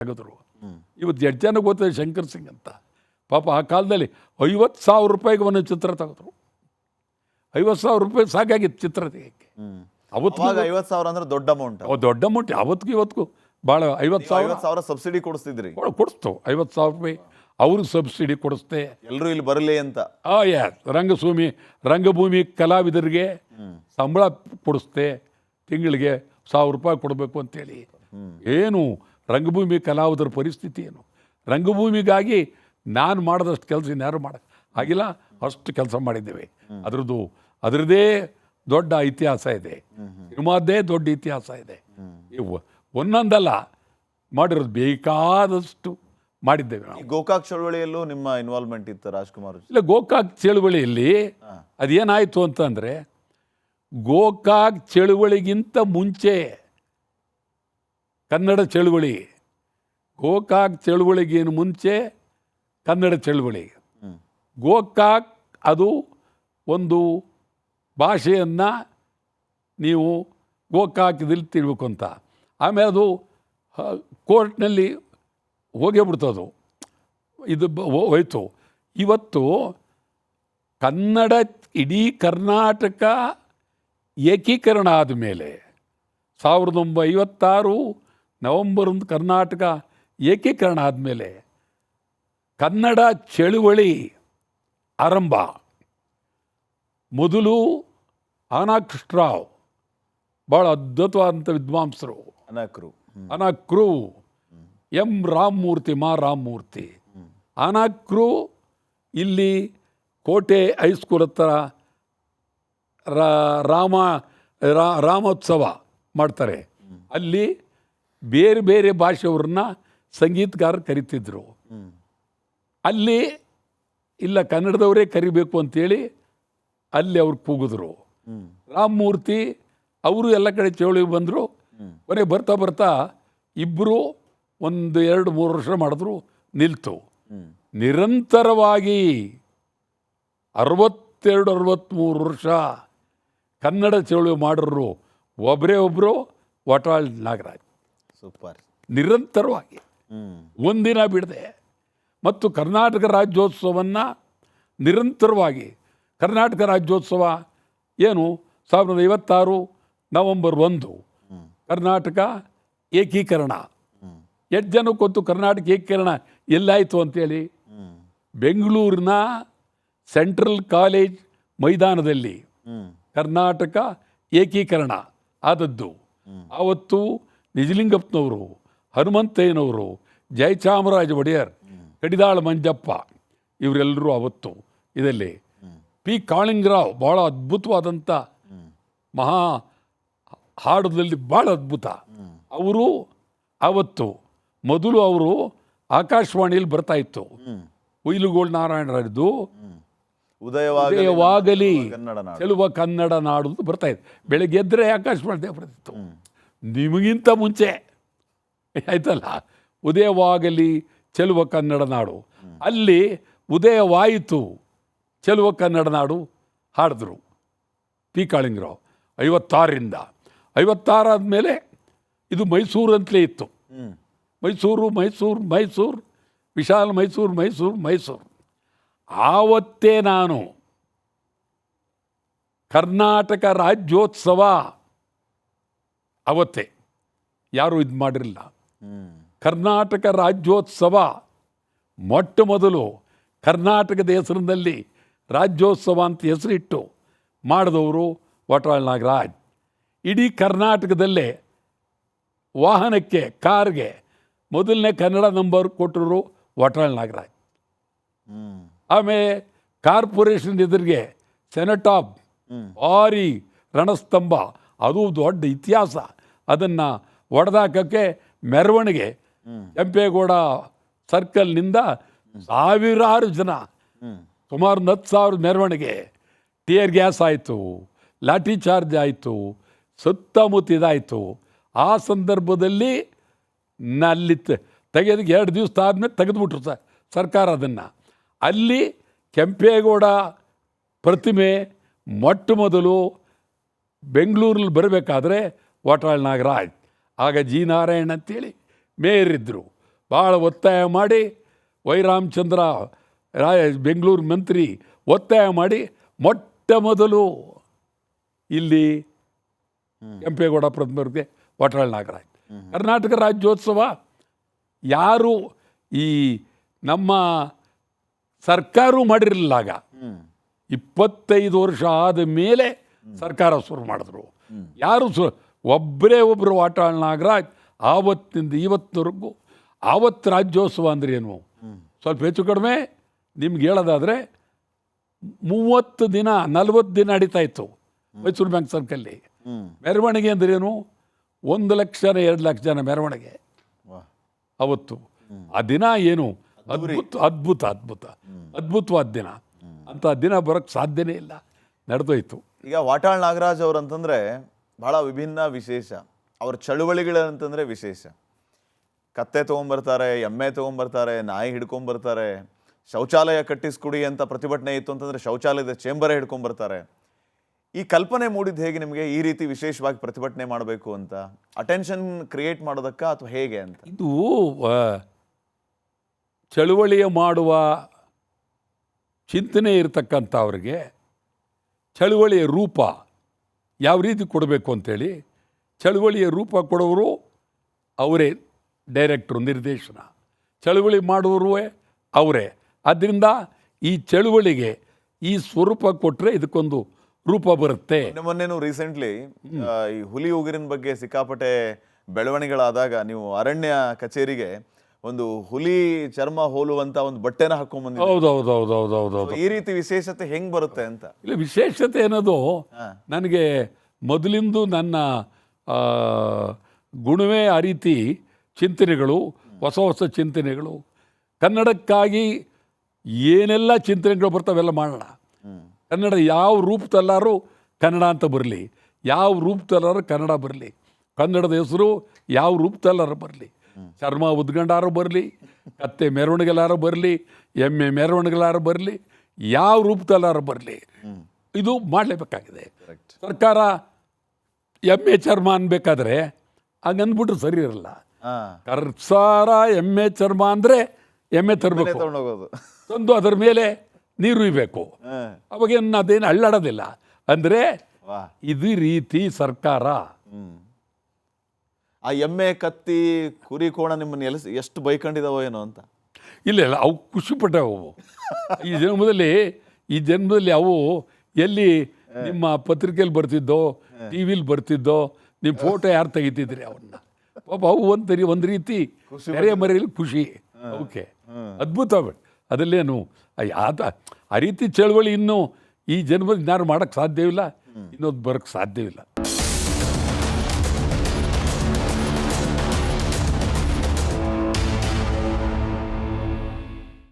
ತೆಗೆದ್ರು. ಇವತ್ತು ಎಷ್ಟು ಜನ ಗೊತ್ತಿದೆ ಶಂಕರ್ ಸಿಂಗ್ ಅಂತ. ಪಾಪ ಆ ಕಾಲದಲ್ಲಿ 50,000 ರೂಪಾಯಿಗೆ ಒಂದೊಂದು ಚಿತ್ರ ತೆಗೆದ್ರು. 50,000 ರೂಪಾಯಿ ಸಾಕಾಗಿತ್ತು ಚಿತ್ರ ತೆಗೆಯಕ್ಕೆ. ಅವತ್ತು 50,000 ಅಂದ್ರೆ ದೊಡ್ಡ ಅಮೌಂಟ್. ದೊಡ್ಡ ಅಮೌಂಟ್. ಅವತ್ತಿಗೂ ಇವತ್ತಿಗೂ ಭಾಳ. 50,000 ಸಬ್ಸಿಡಿ ಕೊಡಿಸ್ತಿದ್ರಿ. ಕೊಡಿಸ್ತು 50,000 ರೂಪಾಯಿ ಅವ್ರಿಗೆ ಸಬ್ಸಿಡಿ ಕೊಡಿಸ್ತೆ. ಎಲ್ಲರೂ ಇಲ್ಲಿ ಬರಲಿ ಅಂತ. ರಂಗಭೂಮಿ ಕಲಾವಿದರಿಗೆ ಸಂಬಳ ಕೊಡಿಸ್ತೆ. ತಿಂಗಳಿಗೆ 1,000 ರೂಪಾಯಿ ಕೊಡಬೇಕು ಅಂತೇಳಿ. ಏನು ರಂಗಭೂಮಿ ಕಲಾವಿದರ ಪರಿಸ್ಥಿತಿ ಏನು? ರಂಗಭೂಮಿಗಾಗಿ ನಾನು ಮಾಡಿದಷ್ಟು ಕೆಲಸ ಇನ್ಯಾರು ಆಗಿಲ್ಲ. ಅಷ್ಟು ಕೆಲಸ ಮಾಡಿದ್ದೇವೆ. ಅದರದ್ದೇ ದೊಡ್ಡ ಇತಿಹಾಸ ಇದೆ. ಸಿನಿಮಾದ್ದೇ ದೊಡ್ಡ ಇತಿಹಾಸ ಇದೆ. ಒಂದೊಂದಲ್ಲ ಮಾಡಿರೋದು ಬೇಕಾದಷ್ಟು ಮಾಡಿದ್ದೇವೆ ನಾವು. ಗೋಕಾಕ್ ಚಳವಳಿಯಲ್ಲೂ ನಿಮ್ಮ ಇನ್ವಾಲ್ವ್ಮೆಂಟ್ ಇತ್ತು ರಾಜ್ಕುಮಾರ್? ಇಲ್ಲ, ಗೋಕಾಕ್ ಚಳವಳಿಯಲ್ಲಿ ಅದೇನಾಯಿತು ಅಂತಂದರೆ, ಗೋಕಾಕ್ ಚಳವಳಿಗಿಂತ ಮುಂಚೆ ಕನ್ನಡ ಚಳವಳಿ, ಗೋಕಾಕ್ ಚಳವಳಿಗೇನು ಮುಂಚೆ ಕನ್ನಡ ಚಳವಳಿ. ಗೋಕಾಕ್ ಅದು ಒಂದು ಭಾಷೆಯನ್ನು ನೀವು ಗೋಕಾಕದಲ್ಲಿ ತಿಳ್ಬೇಕು ಅಂತ. ಆಮೇಲೆ ಅದು ಕೋರ್ಟ್ನಲ್ಲಿ ಹೋಗೇ ಬಿಡ್ತದು. ಇದು ಹೋಯ್ತು. ಇವತ್ತು ಕನ್ನಡ ಇಡೀ ಕರ್ನಾಟಕ ಏಕೀಕರಣ ಆದಮೇಲೆ 1956 ನವೆಂಬರ್ 1 ಕರ್ನಾಟಕ ಏಕೀಕರಣ ಆದಮೇಲೆ ಕನ್ನಡ ಚಳುವಳಿ ಆರಂಭ. ಮೊದಲು ಅನಾಕೃಷ್ಣರಾವ್ ಭಾಳ ಅದ್ಭುತವಾದಂಥ ವಿದ್ವಾಂಸರು. ಅನಾಕ್ರು ಎಂ ರಾಮಮೂರ್ತಿ, ರಾಮಮೂರ್ತಿ ಅನಾಕ್ರು ಇಲ್ಲಿ ಕೋಟೆ ಹೈಸ್ಕೂಲ್ ಹತ್ರ ರಾಮೋತ್ಸವ ಮಾಡ್ತಾರೆ. ಅಲ್ಲಿ ಬೇರೆ ಬೇರೆ ಭಾಷೆಯವ್ರನ್ನ ಸಂಗೀತಗಾರರು ಕರಿತಿದ್ರು. ಅಲ್ಲಿ ಇಲ್ಲ ಕನ್ನಡದವರೇ ಕರಿಬೇಕು ಅಂತೇಳಿ ಅಲ್ಲಿ ಅವ್ರು ಕೂಗಿದ್ರು. ರಾಮಮೂರ್ತಿ ಅವರು ಎಲ್ಲ ಕಡೆ ಚಳವಳಿಗೆ ಬಂದರು. ಕೊನೆ ಬರ್ತಾ ಬರ್ತಾ ಇಬ್ಬರು 1-2-3 ವರ್ಷ ಮಾಡಿದ್ರು, ನಿಲ್ತು. ನಿರಂತರವಾಗಿ 62-63 ವರ್ಷ ಕನ್ನಡ ಚಳವಳಿ ಮಾಡಿದ್ರು ಒಬ್ಬರೇ ಒಬ್ಬರು ವಾಟಾಳ್ ನಾಗರಾಜ್. ಸೂಪರ್. ನಿರಂತರವಾಗಿ ಒಂದಿನ ಬಿಡದೆ. ಮತ್ತು ಕರ್ನಾಟಕ ರಾಜ್ಯೋತ್ಸವವನ್ನು ನಿರಂತರವಾಗಿ, ಕರ್ನಾಟಕ ರಾಜ್ಯೋತ್ಸವ ಏನು 1956 ನವೆಂಬರ್ 1 ಕರ್ನಾಟಕ ಏಕೀಕರಣ. ಎಷ್ಟು ಜನಕ್ಕೆ ಗೊತ್ತು ಕರ್ನಾಟಕ ಏಕೀಕರಣ ಎಲ್ಲಾಯಿತು ಅಂತೇಳಿ? ಬೆಂಗಳೂರಿನ ಸೆಂಟ್ರಲ್ ಕಾಲೇಜ್ ಮೈದಾನದಲ್ಲಿ ಕರ್ನಾಟಕ ಏಕೀಕರಣ ಆದದ್ದು. ಆವತ್ತು ನಿಜಲಿಂಗಪ್ಪನವರು, ಹನುಮಂತಯ್ಯನವರು, ಜಯಚಾಮರಾಜ ಒಡೆಯರ್, ಕಡಿದಾಳ ಮಂಜಪ್ಪ ಇವರೆಲ್ಲರೂ ಅವತ್ತು ಇದರಲ್ಲಿ. ಪಿ ಕಾಳಿಂಗರಾವ್ ಭಾಳ ಅದ್ಭುತವಾದಂಥ ಮಹಾ ಹಾಡೋದ್ರಲ್ಲಿ ಭಾಳ ಅದ್ಭುತ. ಅವರು ಅವತ್ತು ಮೊದಲು ಅವರು ಆಕಾಶವಾಣಿಯಲ್ಲಿ ಬರ್ತಾಯಿತ್ತು. ಉಯ್ಲುಗೋಳ್ ನಾರಾಯಣರದ್ದು ಉದಯವಾಗಲಿ ಚೆಲುವ ಕನ್ನಡ ನಾಡು ಬರ್ತಾಯಿತ್ತು. ಬೆಳಗ್ಗೆ ಎದ್ದರೆ ಆಕಾಶವಾಣಿ ಬರ್ತಿತ್ತು. ನಿಮಗಿಂತ ಮುಂಚೆ ಆಯ್ತಲ್ಲ ಉದಯವಾಗಲಿ ಚೆಲುವ ಕನ್ನಡ ನಾಡು. ಅಲ್ಲಿ ಉದಯವಾಯಿತು ಚೆಲುವ ಕನ್ನಡ ನಾಡು ಹಾಡಿದ್ರು ಪಿ ಕಾಳಿಂಗರಾವ್. 56ರಿಂದ 56 ಆದಮೇಲೆ ಇದು ಮೈಸೂರು ಅಂತಲೇ ಇತ್ತು. ಮೈಸೂರು ವಿಶಾಲ ಮೈಸೂರು. ಆವತ್ತೇ ನಾನು ಕರ್ನಾಟಕ ರಾಜ್ಯೋತ್ಸವ ಅವತ್ತೇ ಯಾರೂ ಇದು ಮಾಡಿರಲಿಲ್ಲ. ಕರ್ನಾಟಕ ರಾಜ್ಯೋತ್ಸವ ಮೊಟ್ಟ ಮೊದಲು ಕರ್ನಾಟಕದ ಹೆಸರಿನಲ್ಲಿ ರಾಜ್ಯೋತ್ಸವ ಅಂತ ಹೆಸರಿಟ್ಟು ಮಾಡಿದವರು ವಾಟಾಳ್ ನಾಗರಾಜ್. ಇಡೀ ಕರ್ನಾಟಕದಲ್ಲೇ ವಾಹನಕ್ಕೆ, ಕಾರ್ಗೆ ಮೊದಲನೇ ಕನ್ನಡ ನಂಬರ್ ಕೊಟ್ಟರು ವಾಟಾಳ್ ನಾಗರಾಜ್. ಆಮೇಲೆ ಕಾರ್ಪೊರೇಷನ್ ಎದುರಿಗೆ ಸೆನೆಟಾಪ್ ಭಾರಿ ರಣಸ್ತಂಭ, ಅದು ದೊಡ್ಡ ಇತಿಹಾಸ. ಅದನ್ನು ಒಡೆದಾಕಕ್ಕೆ ಮೆರವಣಿಗೆ ಕೆಂಪೇಗೌಡ ಸರ್ಕಲ್ನಿಂದ ಸಾವಿರಾರು ಜನ, ಸುಮಾರು 10,000 ಮೆರವಣಿಗೆ. ಟಿಯರ್ ಗ್ಯಾಸ್ ಆಯಿತು, ಲಾಠಿ ಚಾರ್ಜ್ ಆಯಿತು, ಸುತ್ತಮುತ್ತ ಇದಾಯಿತು. ಆ ಸಂದರ್ಭದಲ್ಲಿ ಅಲ್ಲಿ ತೆಗೆಯೋದಕ್ಕೆ 2 ದಿವಸ ಆದಮೇಲೆ ತೆಗೆದುಬಿಟ್ರು ಸರ್ಕಾರ ಅದನ್ನು. ಅಲ್ಲಿ ಕೆಂಪೇಗೌಡ ಪ್ರತಿಮೆ ಮೊಟ್ಟ ಮೊದಲು ಬೆಂಗಳೂರಲ್ಲಿ ಬರಬೇಕಾದ್ರೆ ವಾಟಾಳ್ ನಾಗರಾಜ್, ಆಗ ಜಿ ನಾರಾಯಣ್ ಅಂತೇಳಿ ಮೇಯರ್ ಇದ್ದರು, ಭಾಳ ಒತ್ತಾಯ ಮಾಡಿ ವೈರಾಮಚಂದ್ರ ರಾಯ ಬೆಂಗಳೂರು ಮಂತ್ರಿ ಒತ್ತಾಯ ಮಾಡಿ ಮೊಟ್ಟ ಮೊದಲು ಇಲ್ಲಿ ಕೆಂಪೇಗೌಡ ಪ್ರತಿಮೆಗೆ ವಾಟಾಳ್ ನಾಗರಾಜ್. ಕರ್ನಾಟಕ ರಾಜ್ಯೋತ್ಸವ ಯಾರು ಈ ನಮ್ಮ ಸರ್ಕಾರವೂ ಮಾಡಿರಲಿಲ್ಲ ಆಗ. 25 ವರ್ಷ ಆದ ಮೇಲೆ ಸರ್ಕಾರ ಶುರು ಮಾಡಿದ್ರು. ಯಾರು ಒಬ್ಬರು ವಾಟಾಳ್ ನಾಗರಾಜ್ ಆವತ್ತಿನಿಂದ ಇವತ್ತಿನವರೆಗೂ. ಆವತ್ತು ರಾಜ್ಯೋತ್ಸವ ಅಂದ್ರೆ ಏನು, ಸ್ವಲ್ಪ ಹೆಚ್ಚು ಕಡಿಮೆ ನಿಮ್ಗೆ ಹೇಳೋದಾದರೆ 30 ದಿನ 40 ದಿನ ನಡೀತಾ ಇತ್ತು ಮೈಸೂರು ಬ್ಯಾಂಕ್ ಸರ್ಕಲ್ಲಿ. ಮೆರವಣಿಗೆ ಅಂದ್ರೇನು, 1 ಲಕ್ಷ 2 ಲಕ್ಷ ಜನ ಮೆರವಣಿಗೆ ಅವತ್ತು. ಆ ದಿನ ಏನು ಅದ್ಭುತವಾದ ದಿನ. ಅಂಥ ದಿನ ಬರೋಕ್ಕೆ ಸಾಧ್ಯನೇ ಇಲ್ಲ, ನಡೆದೋಯ್ತು. ಈಗ ವಾಟಾಳ್ ನಾಗರಾಜ್ ಅವ್ರಂತಂದ್ರೆ ಬಹಳ ವಿಭಿನ್ನ, ವಿಶೇಷ. ಅವ್ರ ಚಳುವಳಿಗಳಂತಂದ್ರೆ ವಿಶೇಷ. ಕತ್ತೆ ತೊಗೊಂಬರ್ತಾರೆ, ಎಮ್ಮೆ ತೊಗೊಂಬರ್ತಾರೆ, ನಾಯಿ ಹಿಡ್ಕೊಂಬರ್ತಾರೆ. ಶೌಚಾಲಯ ಕಟ್ಟಿಸ್ಕೊಡಿ ಅಂತ ಪ್ರತಿಭಟನೆ ಇತ್ತು ಅಂತಂದ್ರೆ ಶೌಚಾಲಯದ ಚೇಂಬರೇ ಹಿಡ್ಕೊಂಬರ್ತಾರೆ. ಈ ಕಲ್ಪನೆ ಮೂಡಿದ್ದು ಹೇಗೆ ನಿಮಗೆ, ಈ ರೀತಿ ವಿಶೇಷವಾಗಿ ಪ್ರತಿಭಟನೆ ಮಾಡಬೇಕು ಅಂತ? ಅಟೆನ್ಷನ್ ಕ್ರಿಯೇಟ್ ಮಾಡೋದಕ್ಕ ಅಥವಾ ಹೇಗೆ ಅಂತ? ಇದು ಚಳುವಳಿಯ ಮಾಡುವ ಚಿಂತನೆ ಇರತಕ್ಕಂಥವ್ರಿಗೆ ಚಳುವಳಿಯ ರೂಪ ಯಾವ ರೀತಿ ಕೊಡಬೇಕು ಅಂತೇಳಿ ಚಳುವಳಿಯ ರೂಪ ಕೊಡೋರು ಅವರೇ, ಡೈರೆಕ್ಟ್ರು, ನಿರ್ದೇಶನ. ಚಳುವಳಿ ಮಾಡುವವರು ಅವರೇ. ಆದ್ದರಿಂದ ಈ ಚಳುವಳಿಗೆ ಈ ಸ್ವರೂಪ ಕೊಟ್ಟರೆ ಇದಕ್ಕೊಂದು ರೂಪ ಬರುತ್ತೆ. ಮೊನ್ನೆನೂ ರೀಸೆಂಟ್ಲಿ ಈ ಹುಲಿ ಉಗುರಿನ ಬಗ್ಗೆ ಸಿಕ್ಕಾಪಟ್ಟೆ ಬೆಳವಣಿಗೆಗಳಾದಾಗ ನೀವು ಅರಣ್ಯ ಕಚೇರಿಗೆ ಒಂದು ಹುಲಿ ಚರ್ಮ ಹೋಲುವಂತ ಒಂದು ಬಟ್ಟೆನ ಹಾಕೊಂಡ್ಬಂದಿದ್ದೀರಿ. ಹೌದೌದೌದೌದೌದೌದು. ಈ ರೀತಿ ವಿಶೇಷತೆ ಹೆಂಗ್ ಬರುತ್ತೆ ಅಂತ? ಇಲ್ಲ, ವಿಶೇಷತೆ ಅನ್ನೋದು ನನಗೆ ಮೊದಲಿಂದು ನನ್ನ ಗುಣವೇ ಆ ರೀತಿ ಚಿಂತನೆಗಳು, ಹೊಸ ಹೊಸ ಚಿಂತನೆಗಳು. ಕನ್ನಡಕ್ಕಾಗಿ ಏನೆಲ್ಲ ಚಿಂತನೆಗಳು ಬರ್ತಾವೆಲ್ಲ ಮಾಡೋಣ. ಕನ್ನಡ ಯಾವ ರೂಪದಲ್ಲಾರು ಕನ್ನಡ ಅಂತ ಬರಲಿ, ಯಾವ ರೂಪದಲ್ಲಾರು ಕನ್ನಡ ಬರಲಿ. ಕನ್ನಡದ ಹೆಸರು ಯಾವ ರೂಪದಲ್ಲಾರು ಬರಲಿ. ಚರ್ಮ ಉದ್ಗಂಡಾರು ಬರಲಿ, ಕತ್ತೆ ಮೆರವಣಿಗೆಲಾರು ಬರಲಿ, ಎಮ್ಮೆ ಮೆರವಣಿಗೆಲಾರು ಬರಲಿ, ಯಾವ ರೂಪದಲ್ಲಾರು ಬರಲಿ, ಇದು ಮಾಡಲೇಬೇಕಾಗಿದೆ. ಸರ್ಕಾರ ಎಮ್ಮೆ ಚರ್ಮ ಅನ್ಬೇಕಾದ್ರೆ ಹಂಗಂದ್ಬಿಟ್ರೆ ಸರಿ ಇರಲ್ಲ. ಕರ್ಸಾರ ಎಮ್ಮೆ ಚರ್ಮ ಅಂದರೆ ಎಮ್ಮೆ ತರಬೇಕು, ತಂದು ಅದರ ಮೇಲೆ ನೀರು ಇರಬೇಕು. ಅವಾಗೇನು ಅದೇನು ಅಳ್ಳಾಡೋದಿಲ್ಲ. ಅಂದರೆ ಇದು ರೀತಿ ಸರ್ಕಾರ. ಆ ಎಮ್ಮೆ, ಕತ್ತಿ, ಕುರಿ, ಕೋಣ ನಿಮ್ಮನ್ನ ಎಷ್ಟು ಬೈಕೊಂಡಿದಾವೋ ಏನೋ ಅಂತ? ಇಲ್ಲ, ಅವು ಖುಷಿಪಟ್ಟವು. ಈ ಜನ್ಮದಲ್ಲಿ ಅವು ಎಲ್ಲಿ ನಿಮ್ಮ ಪತ್ರಿಕೆಯಲ್ಲಿ ಬರ್ತಿದ್ದೋ, ಟಿ ವಿಲಿ ಬರ್ತಿದ್ದೋ, ನಿಮ್ಮ ಫೋಟೋ ಯಾರು ತೆಗಿತಿದ್ರಿ ಅವನ್ನ. ಪಾಪ ಅವು ಒಂದು ರೀತಿ ನೆರೆ ಮರೆಯಲ್ಲಿ ಖುಷಿ. ಓಕೆ, ಅದ್ಭುತ. ಅದರಲ್ಲೇನು ಆ ರೀತಿ ಚಳವಳಿ ಇನ್ನೂ ಈ ಜನ್ಮದಲ್ಲಿ ಯಾರು ಮಾಡೋಕ್ಕೆ ಸಾಧ್ಯವಿಲ್ಲ, ಇನ್ನೊಂದು ಬರೋಕ್ಕೆ ಸಾಧ್ಯವಿಲ್ಲ.